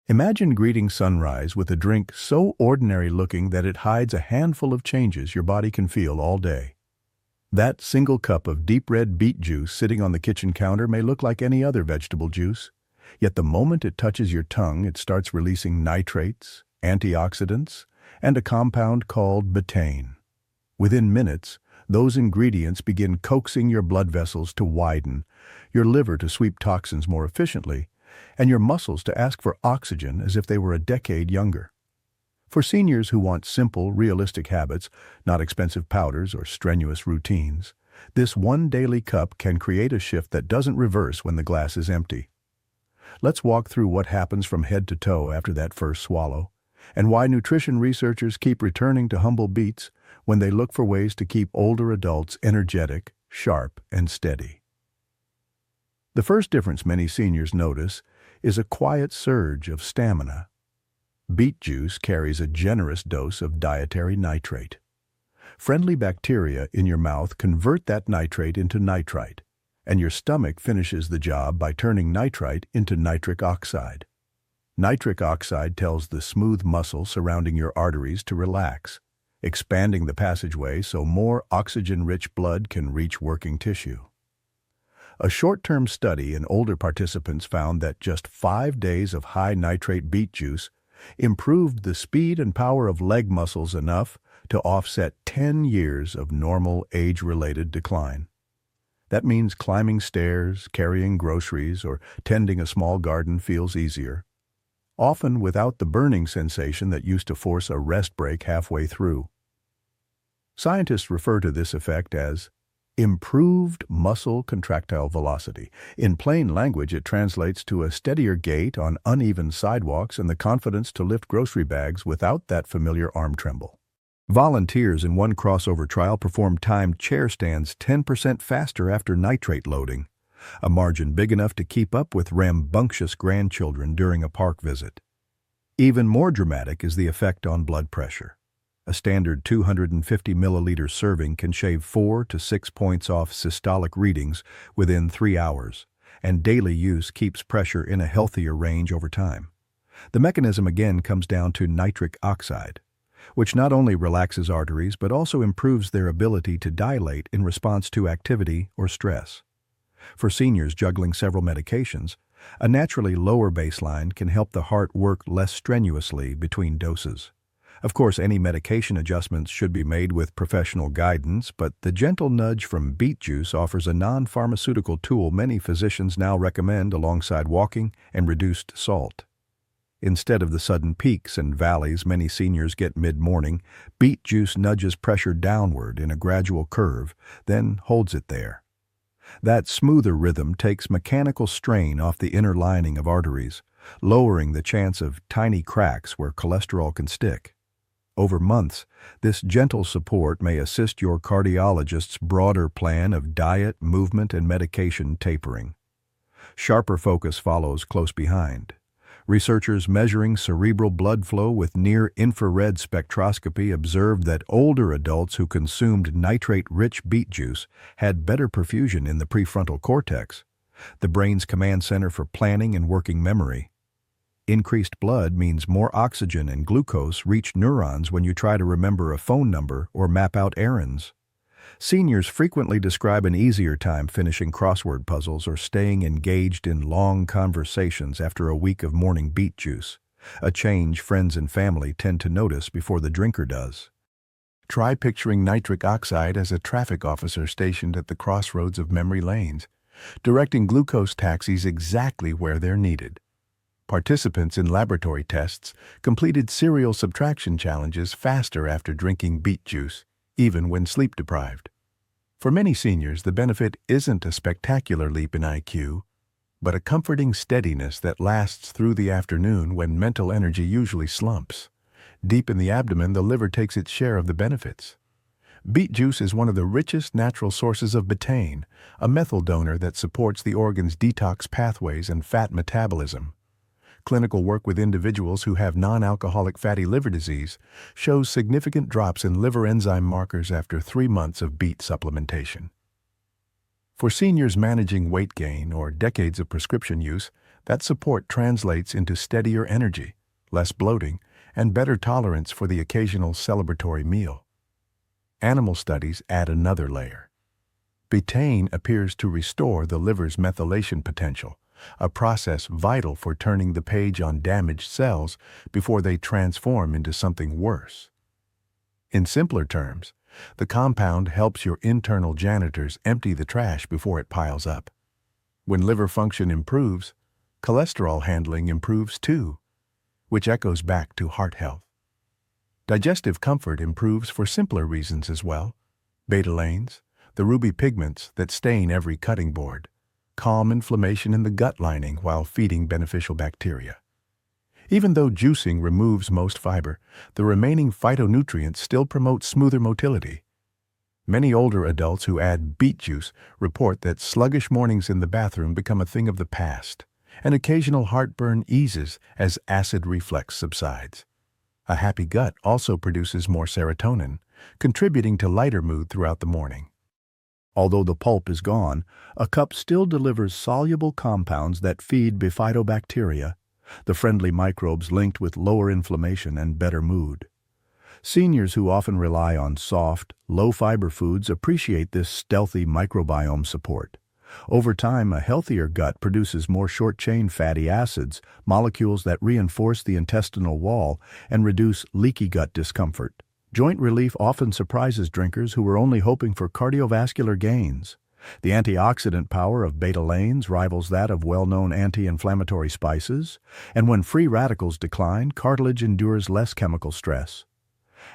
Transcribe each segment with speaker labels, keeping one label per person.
Speaker 1: Imagine greeting sunrise with a drink so ordinary-looking that it hides a handful of changes your body can feel all day. That single cup of deep red beet juice sitting on the kitchen counter may look like any other vegetable juice, yet the moment it touches your tongue, it starts releasing nitrates, antioxidants, and a compound called betaine. Within minutes, those ingredients begin coaxing your blood vessels to widen, your liver to sweep toxins more efficiently, and your muscles to ask for oxygen as if they were a decade younger. For seniors who want simple, realistic habits, not expensive powders or strenuous routines, this one daily cup can create a shift that doesn't reverse when the glass is empty. Let's walk through what happens from head to toe after that first swallow, and why nutrition researchers keep returning to humble beets when they look for ways to keep older adults energetic, sharp, and steady. The first difference many seniors notice is a quiet surge of stamina. Beet juice carries a generous dose of dietary nitrate. Friendly bacteria in your mouth convert that nitrate into nitrite, and your stomach finishes the job by turning nitrite into nitric oxide. Nitric oxide tells the smooth muscle surrounding your arteries to relax, expanding the passageway so more oxygen-rich blood can reach working tissue. A short-term study in older participants found that just 5 days of high-nitrate beet juice improved the speed and power of leg muscles enough to offset 10 years of normal age-related decline. That means climbing stairs, carrying groceries, or tending a small garden feels easier, often without the burning sensation that used to force a rest break halfway through. Scientists refer to this effect as improved muscle contractile velocity. In plain language, it translates to a steadier gait on uneven sidewalks and the confidence to lift grocery bags without that familiar arm tremble. Volunteers in one crossover trial performed timed chair stands 10% faster after nitrate loading, a margin big enough to keep up with rambunctious grandchildren during a park visit. Even more dramatic is the effect on blood pressure. A standard 250 milliliter serving can shave 4 to 6 points off systolic readings within 3 hours, and daily use keeps pressure in a healthier range over time. The mechanism again comes down to nitric oxide, which not only relaxes arteries but also improves their ability to dilate in response to activity or stress. For seniors juggling several medications, a naturally lower baseline can help the heart work less strenuously between doses. Of course, any medication adjustments should be made with professional guidance, but the gentle nudge from beet juice offers a non-pharmaceutical tool many physicians now recommend alongside walking and reduced salt. Instead of the sudden peaks and valleys many seniors get mid-morning, beet juice nudges pressure downward in a gradual curve, then holds it there. That smoother rhythm takes mechanical strain off the inner lining of arteries, lowering the chance of tiny cracks where cholesterol can stick. Over months, this gentle support may assist your cardiologist's broader plan of diet, movement, and medication tapering. Sharper focus follows close behind. Researchers measuring cerebral blood flow with near-infrared spectroscopy observed that older adults who consumed nitrate-rich beet juice had better perfusion in the prefrontal cortex, the brain's command center for planning and working memory. Increased blood means more oxygen and glucose reach neurons when you try to remember a phone number or map out errands. Seniors frequently describe an easier time finishing crossword puzzles or staying engaged in long conversations after a week of morning beet juice, a change friends and family tend to notice before the drinker does. Try picturing nitric oxide as a traffic officer stationed at the crossroads of memory lanes, directing glucose taxis exactly where they're needed. Participants in laboratory tests completed serial subtraction challenges faster after drinking beet juice, even when sleep-deprived. For many seniors, the benefit isn't a spectacular leap in IQ, but a comforting steadiness that lasts through the afternoon when mental energy usually slumps. Deep in the abdomen, the liver takes its share of the benefits. Beet juice is one of the richest natural sources of betaine, a methyl donor that supports the organ's detox pathways and fat metabolism. Clinical work with individuals who have non-alcoholic fatty liver disease shows significant drops in liver enzyme markers after 3 months of beet supplementation. For seniors managing weight gain or decades of prescription use, That support translates into steadier energy, less bloating, and better tolerance for the occasional celebratory meal. Animal studies add another layer. Betaine appears to restore the liver's methylation potential, a process vital for turning the page on damaged cells before they transform into something worse. In simpler terms, the compound helps your internal janitors empty the trash before it piles up. When liver function improves, cholesterol handling improves too, which echoes back to heart health. Digestive comfort improves for simpler reasons as well. Betalains, the ruby pigments that stain every cutting board, calm inflammation in the gut lining while feeding beneficial bacteria. Even though juicing removes most fiber, the remaining phytonutrients still promote smoother motility. Many older adults who add beet juice report that sluggish mornings in the bathroom become a thing of the past, and occasional heartburn eases as acid reflux subsides. A happy gut also produces more serotonin, contributing to lighter mood throughout the morning. Although the pulp is gone, a cup still delivers soluble compounds that feed bifidobacteria, the friendly microbes linked with lower inflammation and better mood. Seniors who often rely on soft, low-fiber foods appreciate this stealthy microbiome support. Over time, a healthier gut produces more short-chain fatty acids, molecules that reinforce the intestinal wall and reduce leaky gut discomfort. Joint relief often surprises drinkers who were only hoping for cardiovascular gains. The antioxidant power of betalains rivals that of well-known anti-inflammatory spices, and when free radicals decline, cartilage endures less chemical stress.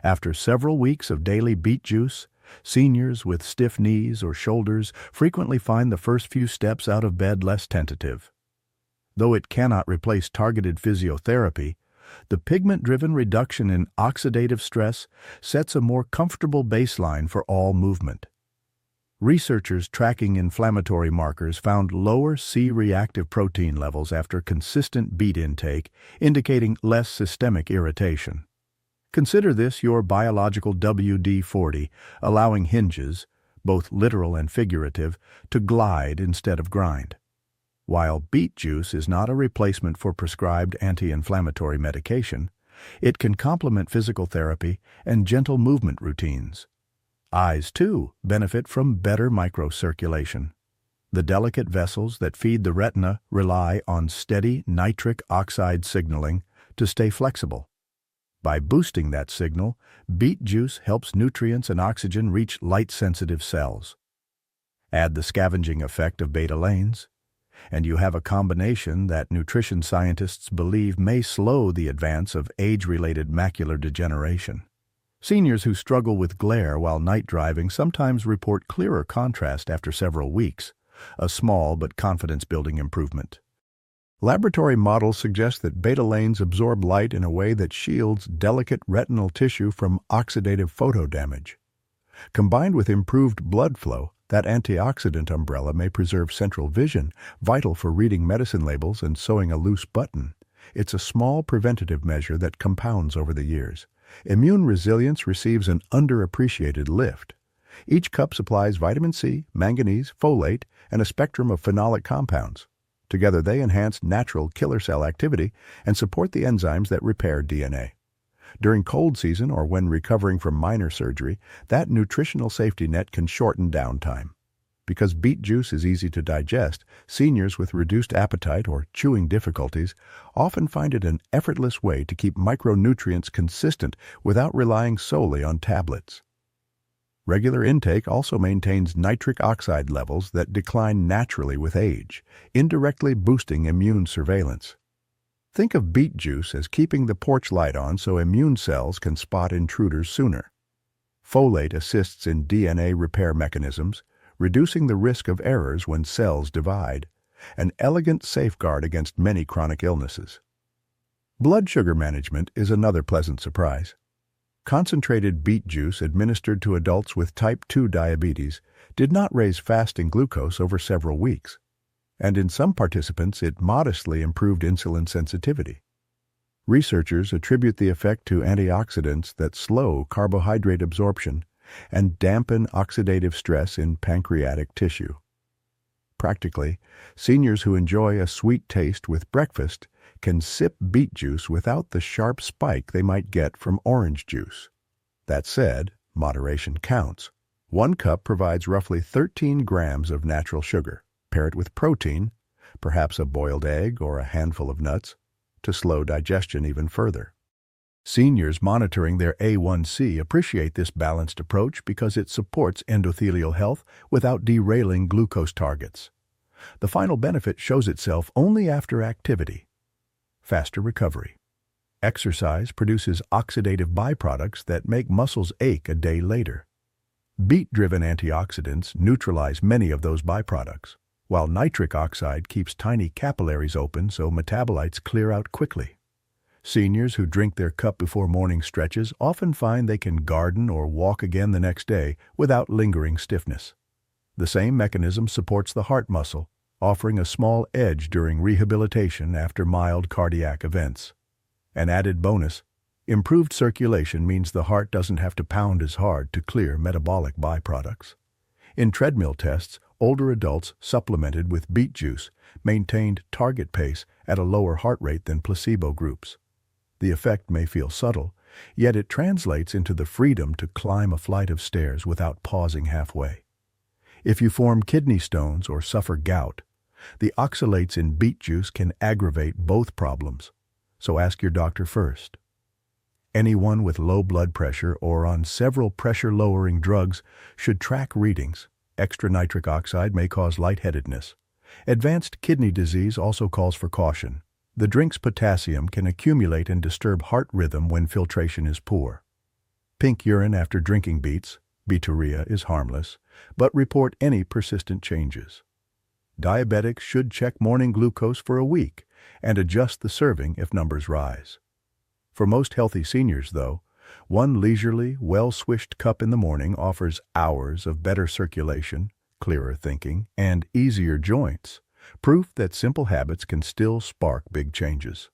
Speaker 1: After several weeks of daily beet juice, seniors with stiff knees or shoulders frequently find the first few steps out of bed less tentative. Though it cannot replace targeted physiotherapy, the pigment-driven reduction in oxidative stress sets a more comfortable baseline for all movement. Researchers tracking inflammatory markers found lower C-reactive protein levels after consistent beet intake, indicating less systemic irritation. Consider this your biological WD-40, allowing hinges, both literal and figurative, to glide instead of grind. While beet juice is not a replacement for prescribed anti-inflammatory medication, it can complement physical therapy and gentle movement routines. Eyes, too, benefit from better microcirculation. The delicate vessels that feed the retina rely on steady nitric oxide signaling to stay flexible. By boosting that signal, beet juice helps nutrients and oxygen reach light-sensitive cells. Add the scavenging effect of betalains, and you have a combination that nutrition scientists believe may slow the advance of age-related macular degeneration. Seniors who struggle with glare while night driving sometimes report clearer contrast after several weeks, a small but confidence-building improvement. Laboratory models suggest that betalains absorb light in a way that shields delicate retinal tissue from oxidative photo damage. Combined with improved blood flow, that antioxidant umbrella may preserve central vision, vital for reading medicine labels and sewing a loose button. It's a small preventative measure that compounds over the years. Immune resilience receives an underappreciated lift. Each cup supplies vitamin C, manganese, folate, and a spectrum of phenolic compounds. Together they enhance natural killer cell activity and support the enzymes that repair DNA. During cold season or when recovering from minor surgery, that nutritional safety net can shorten downtime. Because beet juice is easy to digest, seniors with reduced appetite or chewing difficulties often find it an effortless way to keep micronutrients consistent without relying solely on tablets. Regular intake also maintains nitric oxide levels that decline naturally with age, indirectly boosting immune surveillance. Think of beet juice as keeping the porch light on so immune cells can spot intruders sooner. Folate assists in DNA repair mechanisms, reducing the risk of errors when cells divide, an elegant safeguard against many chronic illnesses. Blood sugar management is another pleasant surprise. Concentrated beet juice administered to adults with type 2 diabetes did not raise fasting glucose over several weeks, and in some participants it modestly improved insulin sensitivity. Researchers attribute the effect to antioxidants that slow carbohydrate absorption and dampen oxidative stress in pancreatic tissue. Practically, seniors who enjoy a sweet taste with breakfast can sip beet juice without the sharp spike they might get from orange juice. That said, moderation counts. 1 cup provides roughly 13 grams of natural sugar. Pair it with protein, perhaps a boiled egg or a handful of nuts, to slow digestion even further. Seniors monitoring their A1C appreciate this balanced approach because it supports endothelial health without derailing glucose targets. The final benefit shows itself only after activity. Faster recovery. Exercise produces oxidative byproducts that make muscles ache a day later. Beet-driven antioxidants neutralize many of those byproducts, while nitric oxide keeps tiny capillaries open so metabolites clear out quickly. Seniors who drink their cup before morning stretches often find they can garden or walk again the next day without lingering stiffness. The same mechanism supports the heart muscle, offering a small edge during rehabilitation after mild cardiac events. An added bonus, improved circulation means the heart doesn't have to pound as hard to clear metabolic byproducts. In treadmill tests, older adults supplemented with beet juice maintained target pace at a lower heart rate than placebo groups. The effect may feel subtle, yet it translates into the freedom to climb a flight of stairs without pausing halfway. If you form kidney stones or suffer gout, the oxalates in beet juice can aggravate both problems, so ask your doctor first. Anyone with low blood pressure or on several pressure-lowering drugs should track readings. Extra nitric oxide may cause lightheadedness. Advanced kidney disease also calls for caution. The drink's potassium can accumulate and disturb heart rhythm when filtration is poor. Pink urine after drinking beets, beeturia, is harmless, but report any persistent changes. Diabetics should check morning glucose for a week and adjust the serving if numbers rise. For most healthy seniors, though, 1 leisurely, well-swished cup in the morning offers hours of better circulation, clearer thinking, and easier joints. Proof that simple habits can still spark big changes.